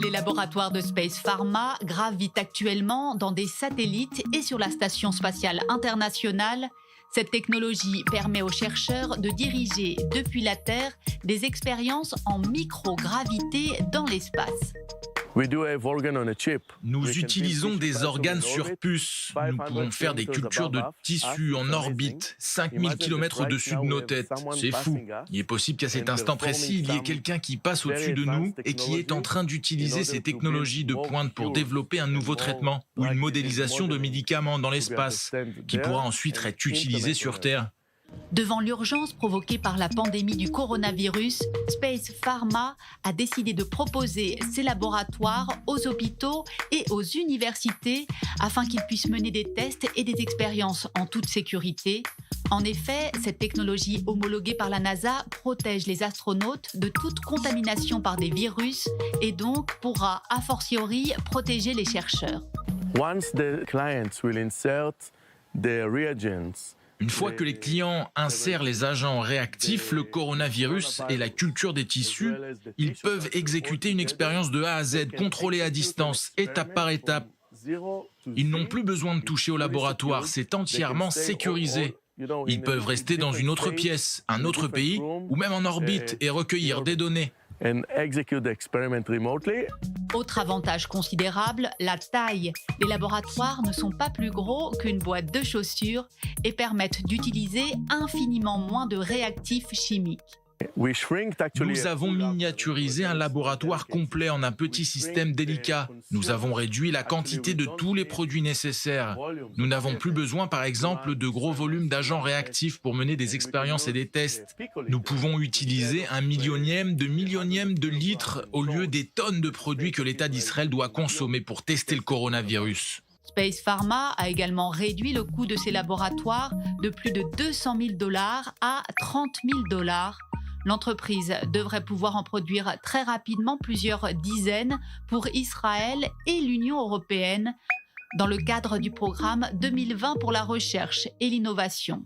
Les laboratoires de Space Pharma gravitent actuellement dans des satellites et sur la Station spatiale internationale. Cette technologie permet aux chercheurs de diriger depuis la Terre des expériences en microgravité dans l'espace. Nous utilisons des organes sur puce. Nous pouvons faire des cultures de tissus en orbite, 5000 km au-dessus de nos têtes. C'est fou. Il est possible qu'à cet instant précis, il y ait quelqu'un qui passe au-dessus de nous et qui est en train d'utiliser ces technologies de pointe pour développer un nouveau traitement ou une modélisation de médicaments dans l'espace qui pourra ensuite être utilisé sur Terre. Devant l'urgence provoquée par la pandémie du coronavirus, Space Pharma a décidé de proposer ses laboratoires aux hôpitaux et aux universités afin qu'ils puissent mener des tests et des expériences en toute sécurité. En effet, cette technologie homologuée par la NASA protège les astronautes de toute contamination par des virus et donc pourra a fortiori protéger les chercheurs. Une fois que les clients insèrent les agents réactifs, le coronavirus et la culture des tissus, ils peuvent exécuter une expérience de A à Z, contrôlée à distance, étape par étape. Ils n'ont plus besoin de toucher au laboratoire, c'est entièrement sécurisé. Ils peuvent rester dans une autre pièce, un autre pays, ou même en orbite et recueillir des données. Autre avantage considérable, la taille. Les laboratoires ne sont pas plus gros qu'une boîte de chaussures et permettent d'utiliser infiniment moins de réactifs chimiques. Nous avons miniaturisé un laboratoire complet en un petit système délicat. Nous avons réduit la quantité de tous les produits nécessaires. Nous n'avons plus besoin, par exemple, de gros volumes d'agents réactifs pour mener des expériences et des tests. Nous pouvons utiliser un millionième de litres au lieu des tonnes de produits que l'État d'Israël doit consommer pour tester le coronavirus. Space Pharma a également réduit le coût de ses laboratoires de plus de 200 000 $ à 30 000 $. L'entreprise devrait pouvoir en produire très rapidement plusieurs dizaines pour Israël et l'Union européenne dans le cadre du programme 2020 pour la recherche et l'innovation.